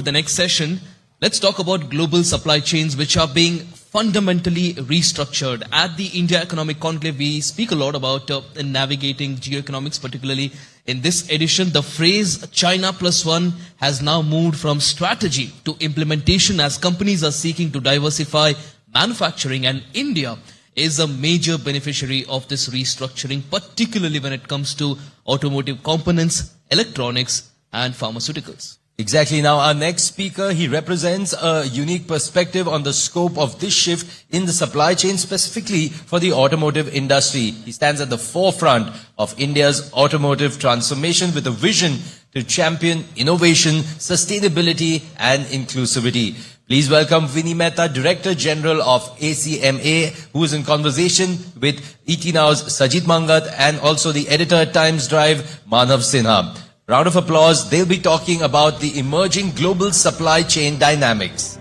The next session, let's talk about global supply chains which are being fundamentally restructured. At the India Economic Conclave, we speak a lot about navigating geoeconomics, particularly in this edition. The phrase China plus one has now moved from strategy to implementation as companies are seeking to diversify manufacturing, and India is a major beneficiary of this restructuring, particularly when it comes to automotive components, electronics and pharmaceuticals. Exactly. Now, our next speaker, he represents a unique perspective on the scope of this shift in the supply chain, specifically for the automotive industry. He stands at the forefront of India's automotive transformation with a vision to champion innovation, sustainability, and inclusivity. Please welcome Vinnie Mehta, Director General of ACMA, who is in conversation with ET Now's Sajid Mangat and also the editor at Times Drive, Manav Sinha. Round of applause. They'll be talking about the emerging global supply chain dynamics.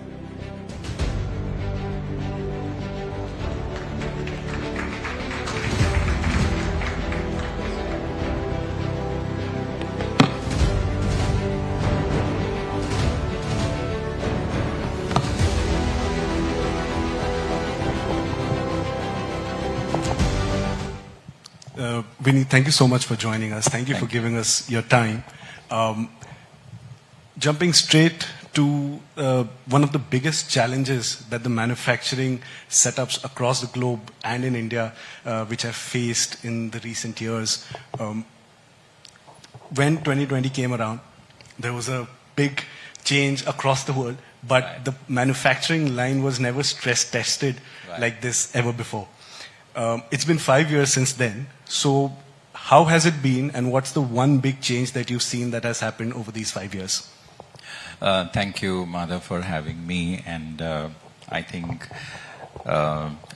Vinnie, thank you so much for joining us. Thank you for giving us your time. Jumping straight to one of the biggest challenges that the manufacturing setups across the globe and in India, which have faced in the recent years. When 2020 came around, there was a big change across the world, but the manufacturing line was never stress tested like this ever before. It's been 5 years since then. So how has it been, and what's the one big change that you've seen that has happened over these 5 years? Thank you, Madhav, for having me. And I think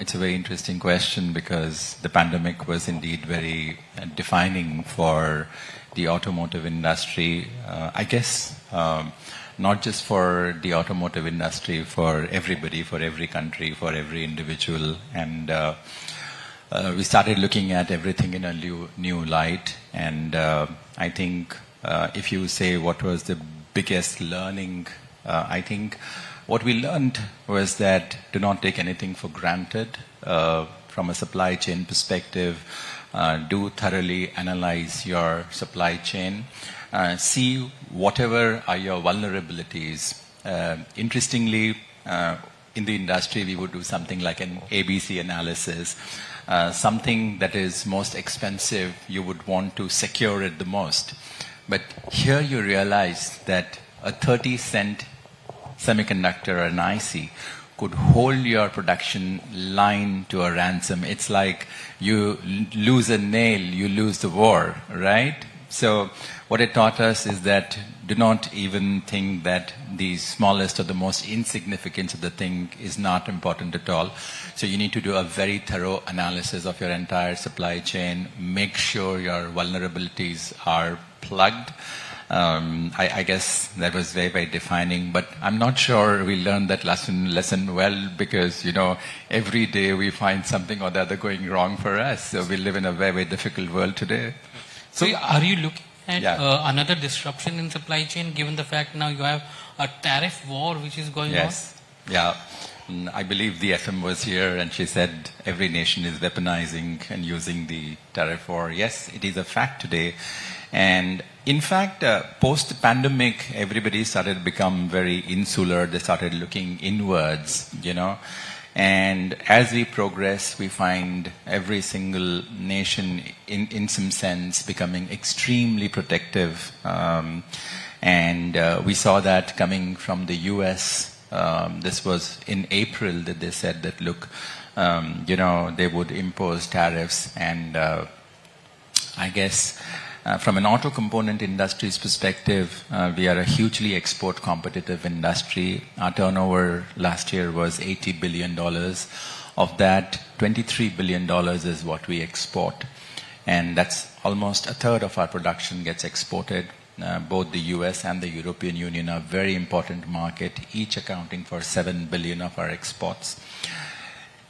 it's a very interesting question because the pandemic was indeed very defining for the automotive industry. I guess not just for the automotive industry, for everybody, for every country, for every individual. And we started looking at everything in a new light. And I think if you say what was the biggest learning, I think what we learned was that do not take anything for granted from a supply chain perspective. Do thoroughly analyze your supply chain. See whatever are your vulnerabilities. Interestingly, in the industry, we would do something like an ABC analysis. Something that is most expensive, you would want to secure it the most. But here you realize that a 30-cent semiconductor or an IC could hold your production line to a ransom. It's like you lose a nail, you lose the war, right? So what it taught us is that do not even think that the smallest or the most insignificant of the thing is not important at all. So you need to do a very thorough analysis of your entire supply chain. Make sure your vulnerabilities are plugged. I guess that was very, very defining, but I'm not sure we learned that lesson well because, you know, every day we find something or the other going wrong for us. So we live in a very, very difficult world today. So are you looking at another disruption in supply chain, given the fact now you have a tariff war which is going on? Yeah. I believe the FM was here and she said every nation is weaponizing and using the tariff war. Yes, it is a fact today. And in fact, post-pandemic, everybody started to become very insular. They started looking inwards, you know. And as we progress, we find every single nation, in some sense, becoming extremely protective. And we saw that coming from the US. This was in April that they said that, look, you know, they would impose tariffs. And I guess from an auto component industry's perspective, we are a hugely export competitive industry. Our turnover last year was $80 billion. Of that, $23 billion is what we export. And that's almost a third of our production gets exported. Both the US and the European Union are very important market, each accounting for 7 billion of our exports.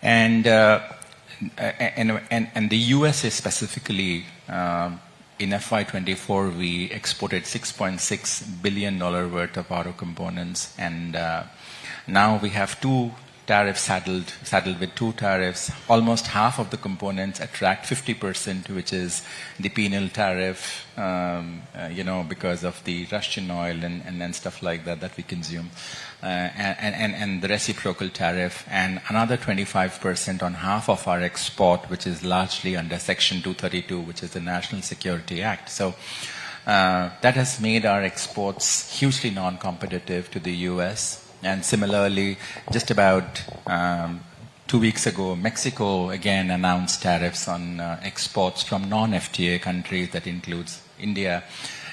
And the US is specifically in FY24, we exported $6.6 billion worth of auto components, and now we have two tariffs saddled with two tariffs. Almost half of the components attract 50%, which is the penal tariff, because of the Russian oil and stuff like that we consume, and the reciprocal tariff, and another 25% on half of our export, which is largely under Section 232, which is the National Security Act. So that has made our exports hugely non-competitive to the US. And similarly, just about 2 weeks ago, Mexico again announced tariffs on exports from non-FTA countries, that includes India.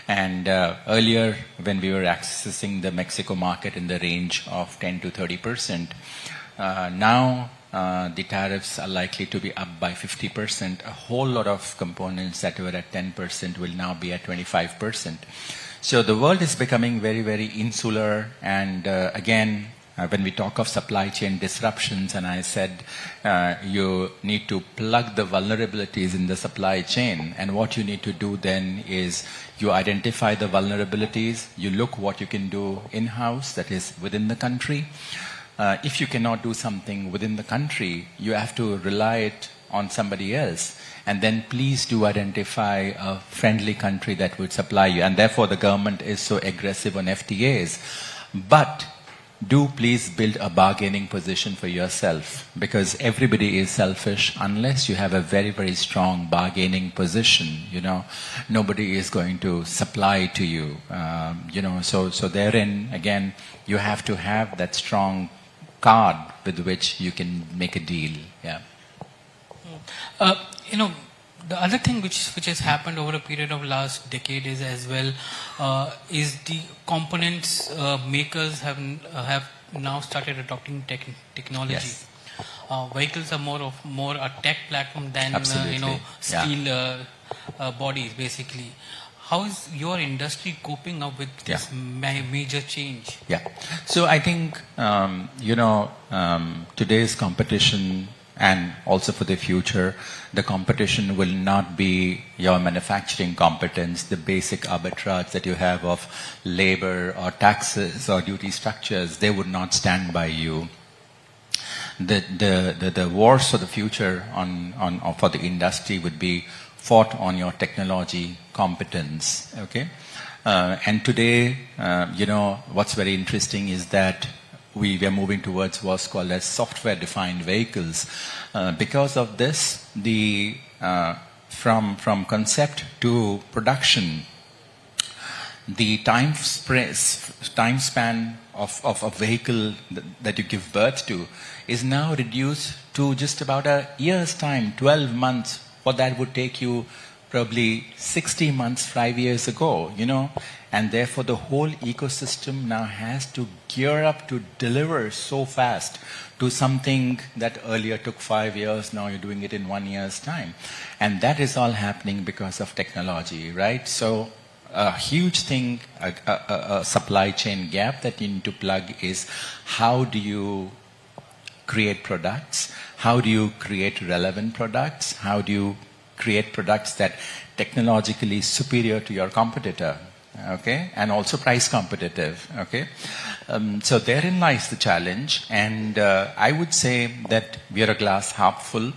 And earlier, when we were accessing the Mexico market in the range of 10 to 30%, now the tariffs are likely to be up by 50%. A whole lot of components that were at 10% will now be at 25%. So the world is becoming very, very insular, and again, when we talk of supply chain disruptions, and I said you need to plug the vulnerabilities in the supply chain, and what you need to do then is you identify the vulnerabilities, you look what you can do in-house, that is within the country. If you cannot do something within the country, you have to rely it on somebody else. And then please do identify a friendly country that would supply you. And therefore the government is so aggressive on FTAs. But do please build a bargaining position for yourself, because everybody is selfish. Unless you have a very, very strong bargaining position, nobody is going to supply to you. So therein, again, you have to have that strong card with which you can make a deal. Yeah. The other thing which has happened over a period of last decade is as well is the components makers have now started adopting technology. Yes. Vehicles are more a tech platform than Absolutely. steel bodies basically. How is your industry coping up with this major change? Yeah. So I think today's competition, and also for the future, the competition will not be your manufacturing competence, the basic arbitrage that you have of labor or taxes or duty structures. They would not stand by you. The wars for the future for the industry would be fought on your technology competence. Okay, and today, what's very interesting is that we are moving towards what's called as software-defined vehicles. Because of this, from concept to production, the time span of a vehicle that you give birth to is now reduced to just about a year's time, 12 months. What that would take you probably 60 months, 5 years ago, and therefore the whole ecosystem now has to gear up to deliver so fast to something that earlier took 5 years, now you're doing it in 1 year's time. And that is all happening because of technology, right? So a huge thing, a supply chain gap that you need to plug is how do you create products? How do you create relevant products? How do you create products that technologically superior to your competitor, okay, and also price competitive, okay. So therein lies the challenge, and I would say that we are a glass half full.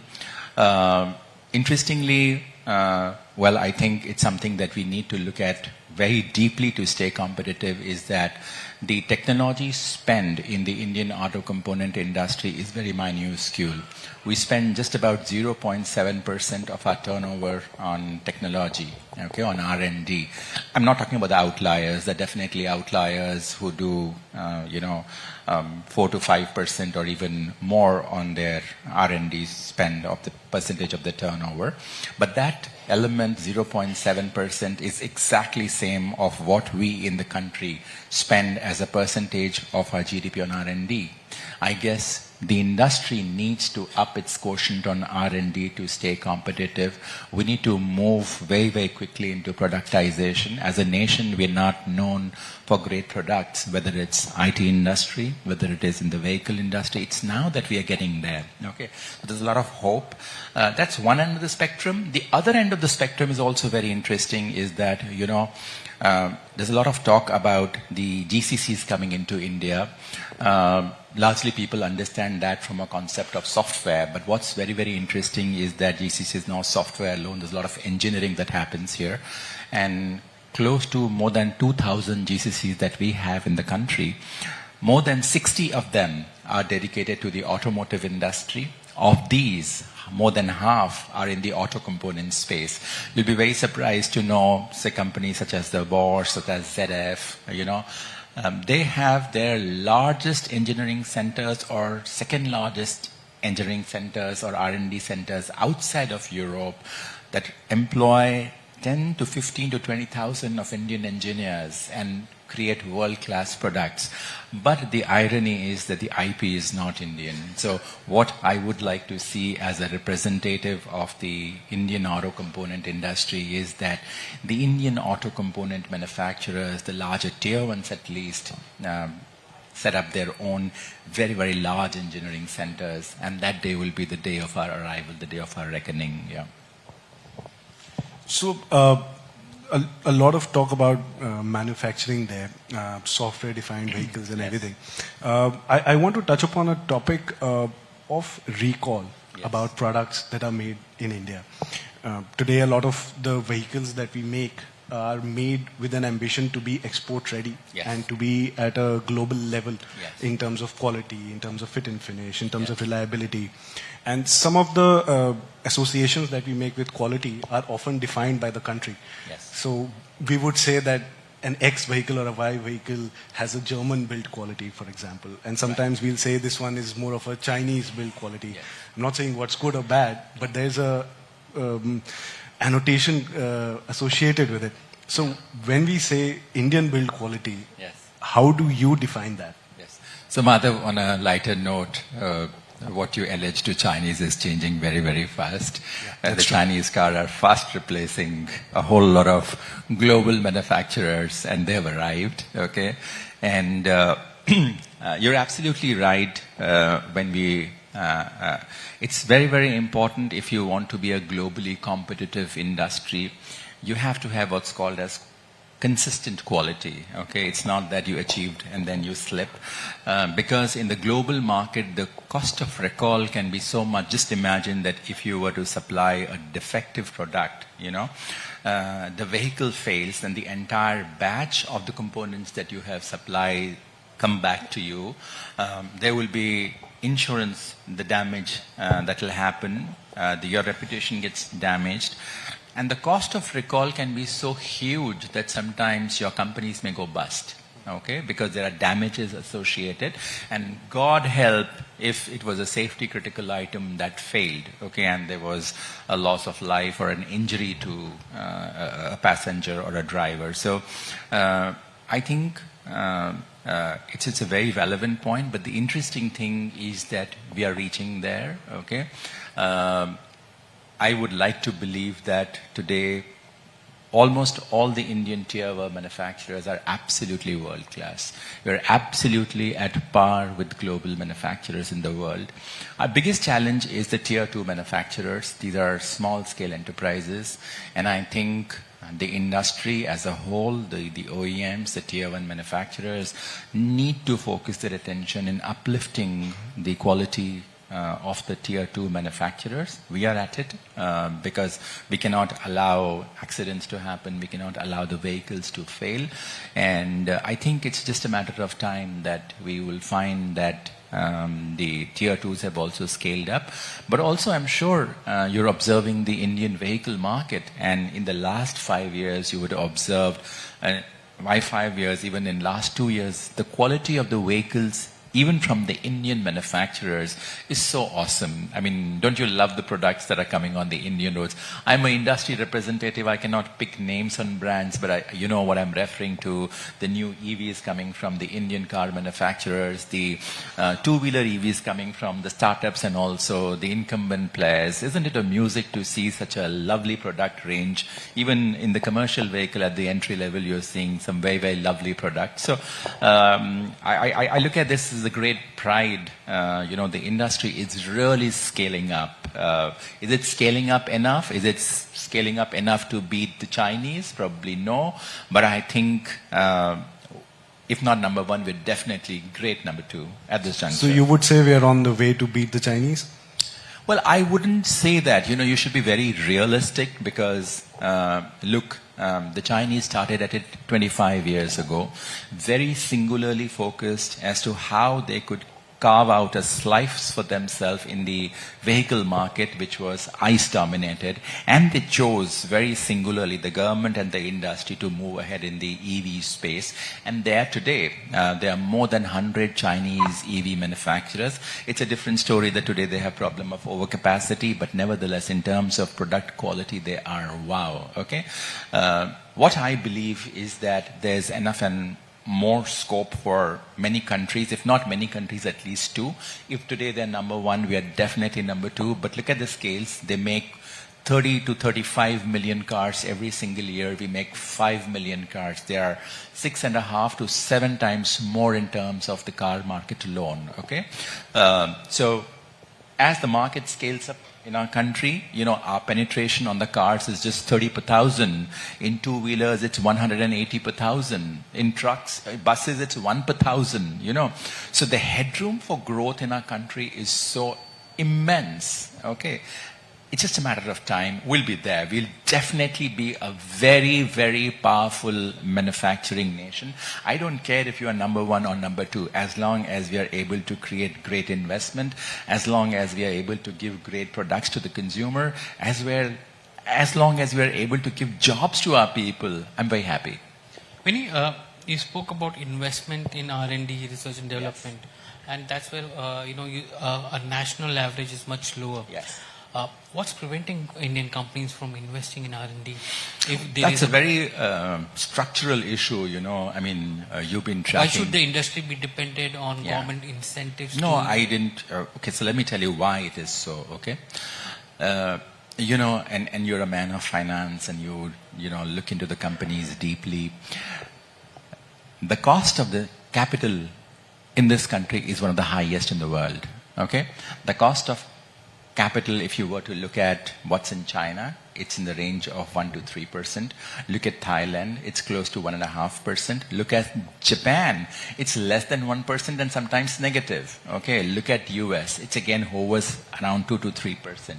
Interestingly, I think it's something that we need to look at very deeply to stay competitive, is that the technology spend in the Indian auto component industry is very minuscule. We spend just about 0.7% of our turnover on technology, okay, on R&D. I'm not talking about the outliers. There are definitely outliers who do, 4 to 5% or even more on their R&D spend of the percentage of the turnover. But that element, 0.7%, is exactly same of what we in the country spend as a percentage of our GDP on R&D. I guess the industry needs to up its quotient on R&D to stay competitive. We need to move very, very quickly into productization. As a nation, we're not known for great products, whether it's IT industry, whether it is in the vehicle industry. It's now that we are getting there. Okay, so there's a lot of hope. That's one end of the spectrum. The other end of the spectrum is also very interesting, is that, there's a lot of talk about the GCCs coming into India. Largely people understand that from a concept of software, but what's very, very interesting is that GCC is now software alone. There's a lot of engineering that happens here, and close to more than 2,000 GCCs that we have in the country, more than 60 of them are dedicated to the automotive industry. Of these, more than half are in the auto component space. You'll be very surprised to know, say, companies such as the Bosch, such as ZF, they have their largest engineering centers or second largest engineering centers or R&D centers outside of Europe that employ 10 to 15 to 20,000 of Indian engineers and create world-class products. But the irony is that the IP is not Indian. So what I would like to see as a representative of the Indian auto component industry is that the Indian auto component manufacturers, the larger tier ones at least, set up their own very, very large engineering centers, and that day will be the day of our arrival, the day of our reckoning. Yeah. So, a lot of talk about manufacturing there, software-defined vehicles and everything. I want to touch upon a topic of recall about products that are made in India. Today, a lot of the vehicles that we make are made with an ambition to be export ready and to be at a global level in terms of quality, in terms of fit and finish, in terms of reliability. And some of the associations that we make with quality are often defined by the country. So we would say that an X vehicle or a Y vehicle has a German build quality, for example. And sometimes we'll say this one is more of a Chinese build quality. I'm not saying what's good or bad, but there's a annotation associated with it. So when we say Indian build quality, how do you define that? So Madhav, on a lighter note, what you allege to Chinese is changing very, very fast. The Chinese cars are fast replacing a whole lot of global manufacturers, and they've arrived, okay? And you're absolutely right when we... it's very, very important if you want to be a globally competitive industry, you have to have what's called as consistent quality, okay? It's not that you achieved and then you slip. Because in the global market, the cost of recall can be so much. Just imagine that if you were to supply a defective product, the vehicle fails, then the entire batch of the components that you have supplied come back to you. There will be insurance, the damage that will happen. Your reputation gets damaged. And the cost of recall can be so huge that sometimes your companies may go bust, okay? Because there are damages associated. And God help if it was a safety critical item that failed, okay? And there was a loss of life or an injury to a passenger or a driver. So I think it's a very relevant point, but the interesting thing is that we are reaching there, okay? I would like to believe that today almost all the Indian tier 1 manufacturers are absolutely world class. We're absolutely at par with global manufacturers in the world. Our biggest challenge is the tier 2 manufacturers. These are small scale enterprises, and I think the industry as a whole, the OEMs, the tier 1 manufacturers need to focus their attention in uplifting the quality of the tier 2 manufacturers. We are at it because we cannot allow accidents to happen. We cannot allow the vehicles to fail. And I think it's just a matter of time that we will find that the tier 2s have also scaled up. But also I'm sure you're observing the Indian vehicle market, and in the last 5 years you would have observed, why 5 years, even in last 2 years, the quality of the vehicles even from the Indian manufacturers, is so awesome. I mean, don't you love the products that are coming on the Indian roads? I'm an industry representative. I cannot pick names on brands, but you know what I'm referring to. The new EVs coming from the Indian car manufacturers, the two-wheeler EVs coming from the startups and also the incumbent players. Isn't it a music to see such a lovely product range? Even in the commercial vehicle at the entry level, you're seeing some very, very lovely products. So I look at this as a great pride. The industry is really scaling up. Is it scaling up enough? Is it scaling up enough to beat the Chinese? Probably no. But I think, if not number one, we're definitely great number two at this juncture. So you would say we are on the way to beat the Chinese? Well, I wouldn't say that. You should be very realistic because, look, the Chinese started at it 25 years ago, very singularly focused as to how they could carve out a slice for themselves in the vehicle market, which was ICE dominated, and they chose very singularly, the government and the industry, to move ahead in the EV space. And there today, there are more than 100 Chinese EV manufacturers. It's a different story that today they have problem of overcapacity, but nevertheless, in terms of product quality, they are wow. Okay, what I believe is that there's enough and more scope for many countries, if not many countries, at least two. If today they're number one, we are definitely number two. But look at the scales. They make 30 to 35 million cars every single year. We make 5 million cars. They are 6.5 to 7 times more in terms of the car market alone. Okay, so as the market scales up in our country, our penetration on the cars is just 30 per thousand. In two-wheelers, it's 180 per thousand. In trucks, buses, it's 1 per thousand, So the headroom for growth in our country is so immense, okay? It's just a matter of time. We'll be there. We'll definitely be a very, very powerful manufacturing nation. I don't care if you are number one or number two, as long as we are able to create great investment, as long as we are able to give great products to the consumer, as long as we are able to give jobs to our people. I'm very happy. Vinnie, you spoke about investment in R&D, research and development, and that's where a national average is much lower. Yes. What's preventing Indian companies from investing in R&D? That's a very structural issue, I mean, you've been tracking. Why should the industry be dependent on government incentives? No, I didn't. Okay, so let me tell you why it is so, okay? And you're a man of finance and you look into the companies deeply. The cost of the capital in this country is one of the highest in the world, okay? The cost of capital, if you were to look at what's in China, it's in the range of 1 to 3%. Look at Thailand, it's close to 1.5%. Look at Japan, it's less than 1% and sometimes negative. Okay, look at US, it's again hovers around 2 to 3%.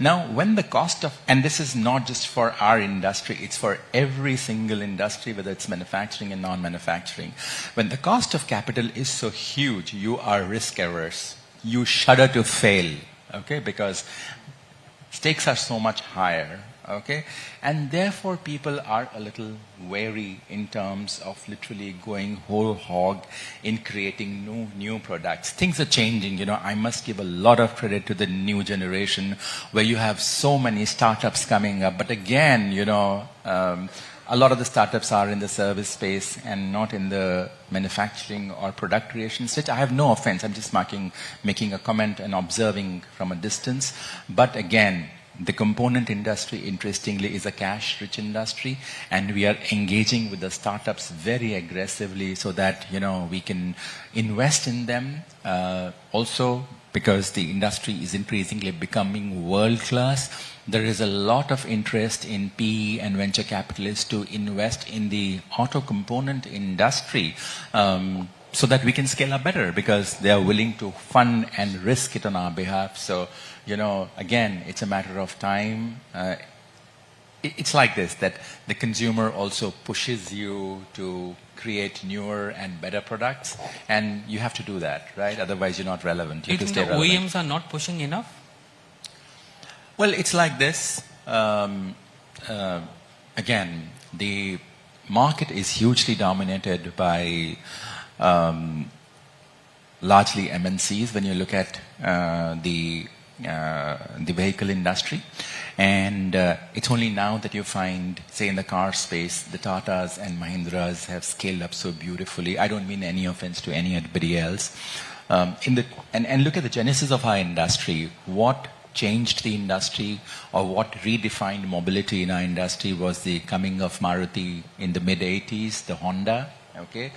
Now, when the cost of, and this is not just for our industry, it's for every single industry, whether it's manufacturing and non-manufacturing. When the cost of capital is so huge, you are risk averse. You shudder to fail. Okay, because stakes are so much higher, okay? And therefore people are a little wary in terms of literally going whole hog in creating new products. Things are changing, I must give a lot of credit to the new generation where you have so many startups coming up. But again, a lot of the startups are in the service space and not in the manufacturing or product creation stage. I have no offense. I'm just making a comment and observing from a distance. But again, the component industry, interestingly, is a cash-rich industry, and we are engaging with the startups very aggressively so that, we can invest in them. Also, because the industry is increasingly becoming world-class, there is a lot of interest in PE and venture capitalists to invest in the auto component industry so that we can scale up better because they are willing to fund and risk it on our behalf. So, again, it's a matter of time. It's like this, that the consumer also pushes you to create newer and better products, and you have to do that, right? Otherwise, you're not relevant. You think the OEMs are not pushing enough? Well, it's like this. Again, the market is hugely dominated by largely MNCs when you look at the vehicle industry. And it's only now that you find, say in the car space, the Tatas and Mahindras have scaled up so beautifully. I don't mean any offense to anybody else. And look at the genesis of our industry. What changed the industry or what redefined mobility in our industry was the coming of Maruti in the mid-80s, the Honda. Okay,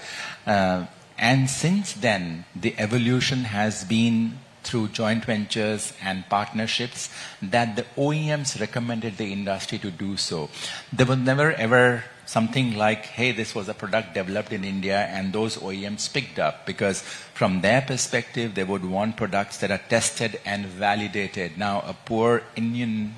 and since then, the evolution has been through joint ventures and partnerships that the OEMs recommended the industry to do so. There was never ever something like, hey, this was a product developed in India and those OEMs picked up, because from their perspective, they would want products that are tested and validated. Now, a poor Indian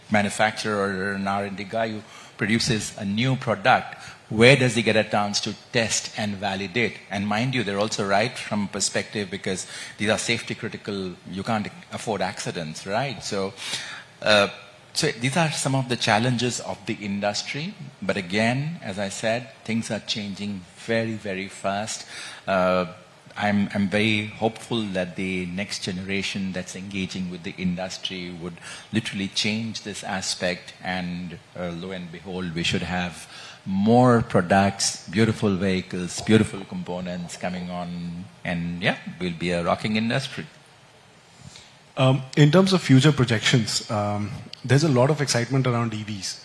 manufacturer or an R&D guy who produces a new product, where does he get a chance to test and validate? And mind you, they're also right from perspective because these are safety critical. You can't afford accidents, right? So these are some of the challenges of the industry. But again, as I said, things are changing very, very fast. I'm very hopeful that the next generation that's engaging with the industry would literally change this aspect, and lo and behold, we should have more products, beautiful vehicles, beautiful components coming on, and yeah, we'll be a rocking industry. In terms of future projections, there's a lot of excitement around EVs.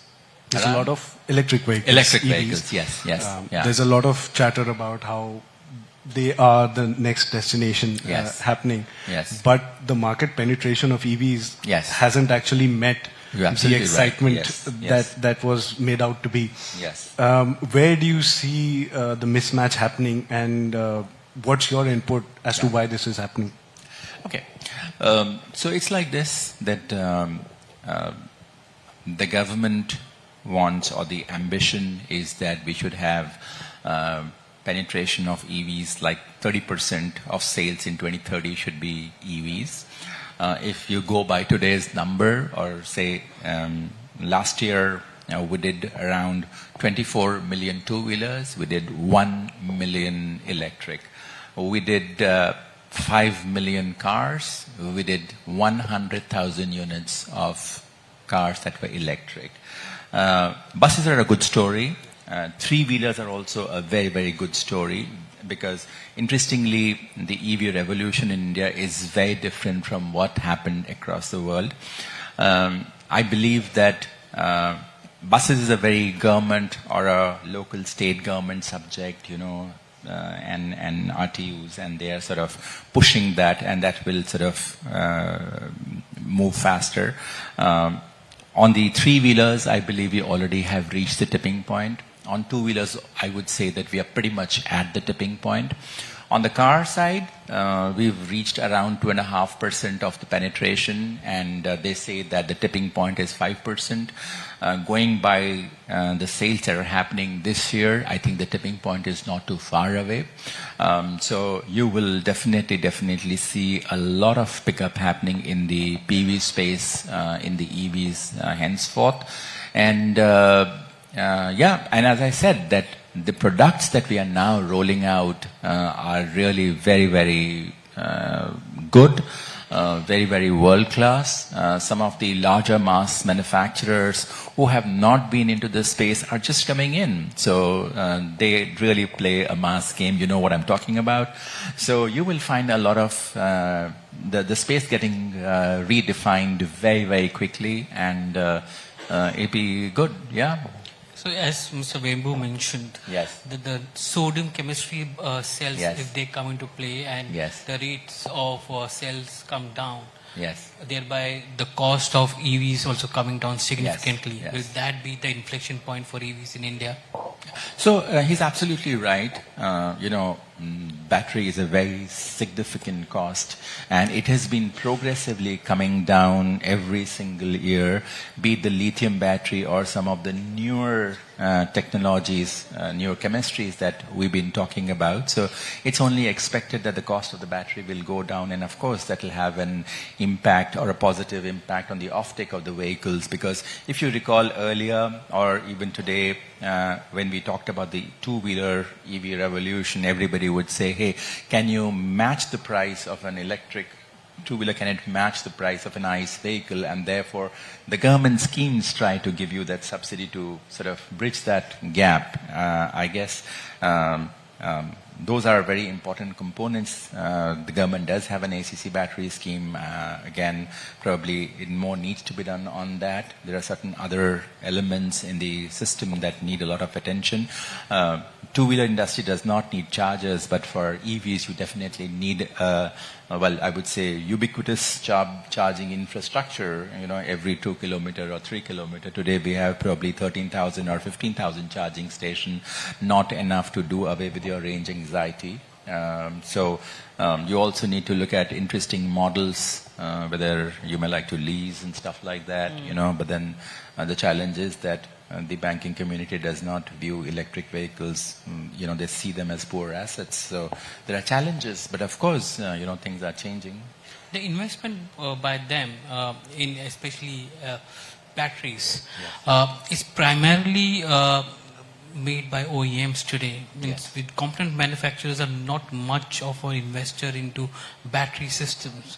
There's a lot of electric vehicles. Electric EVs. vehicles, yes. Yeah. There's a lot of chatter about how they are the next destination happening. Yes. But the market penetration of EVs hasn't actually met the excitement that was made out to be. Yes. Where do you see the mismatch happening, and what's your input as to why this is happening? Okay. So it's like this, that the government wants, or the ambition is that we should have penetration of EVs, like 30% of sales in 2030 should be EVs. If you go by today's number, or say last year we did around 24 million two-wheelers, we did 1 million electric. We did 5 million cars, we did 100,000 units of cars that were electric. Buses are a good story. Three-wheelers are also a very, very good story, because interestingly, the EV revolution in India is very different from what happened across the world. I believe that buses is a very government or a local state government subject, you know, and RTUs, and they are sort of pushing that, and that will sort of move faster. On the three-wheelers, I believe we already have reached the tipping point. On two-wheelers, I would say that we are pretty much at the tipping point. On the car side, we've reached around 2.5% of the penetration, and they say that the tipping point is 5%. Going by the sales that are happening this year, I think the tipping point is not too far away. So you will definitely see a lot of pickup happening in the PV space, in the EVs henceforth. And and as I said, that the products that we are now rolling out are really very, very good, very, very world-class. Some of the larger mass manufacturers who have not been into this space are just coming in. So they really play a mass game. You know what I'm talking about. So you will find a lot of the space getting redefined very, very quickly, and it'll be good, yeah. So as Mr. Vembu mentioned, that the sodium chemistry cells, if they come into play and the rates of cells come down, thereby the cost of EVs also coming down significantly. Will that be the inflection point for EVs in India? So he's absolutely right. Battery is a very significant cost, and it has been progressively coming down every single year, be it the lithium battery or some of the newer technologies, newer chemistries that we've been talking about. So it's only expected that the cost of the battery will go down, and of course that will have an impact or a positive impact on the offtake of the vehicles. Because if you recall earlier, or even today, when we talked about the two-wheeler EV revolution, everybody you would say, hey, can you match the price of an electric two-wheeler, can it match the price of an ICE vehicle? And therefore, the government schemes try to give you that subsidy to sort of bridge that gap. I guess those are very important components. The government does have an ACC battery scheme. Again, probably more needs to be done on that. There are certain other elements in the system that need a lot of attention. Two-wheeler industry does not need chargers, but for EVs, you definitely need well, I would say ubiquitous charging infrastructure, every 2 kilometer or 3 kilometer. Today we have probably 13,000 or 15,000 charging stations, not enough to do away with your range anxiety. So you also need to look at interesting models, whether you may like to lease and stuff like that, but then the challenge is that the banking community does not view electric vehicles, they see them as poor assets. So there are challenges, but of course, things are changing. The investment by them in especially batteries is primarily made by OEMs today. Means with component manufacturers are not much of an investor into battery systems.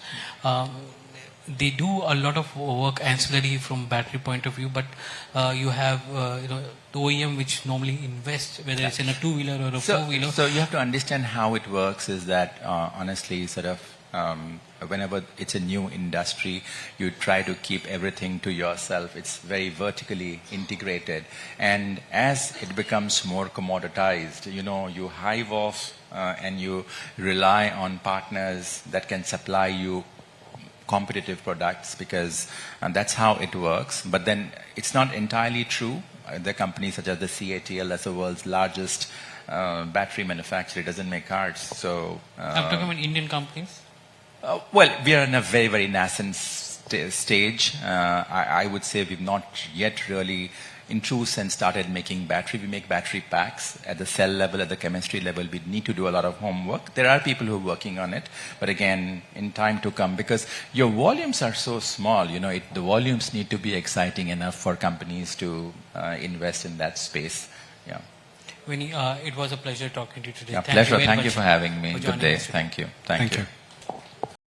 They do a lot of work ancillary from battery point of view, but you have the OEM which normally invests, whether it's in a two-wheeler or a four-wheeler. So you have to understand how it works is that honestly sort of whenever it's a new industry, you try to keep everything to yourself. It's very vertically integrated. And as it becomes more commoditized, you hive off and you rely on partners that can supply you competitive products, because that's how it works. But then it's not entirely true. The companies such as the CATL, as the world's largest battery manufacturer, doesn't make cars. So I'm talking about Indian companies. Well, we are in a very, very nascent stage. I would say we've not yet really in true sense started making battery. We make battery packs at the cell level, at the chemistry level. We need to do a lot of homework. There are people who are working on it, but again, in time to come, because your volumes are so small, the volumes need to be exciting enough for companies to invest in that space. Yeah. Vinnie, it was a pleasure talking to you today. Yeah, pleasure. You very Thank you much for having me. for Good joining day. us today. Thank you. Thank you.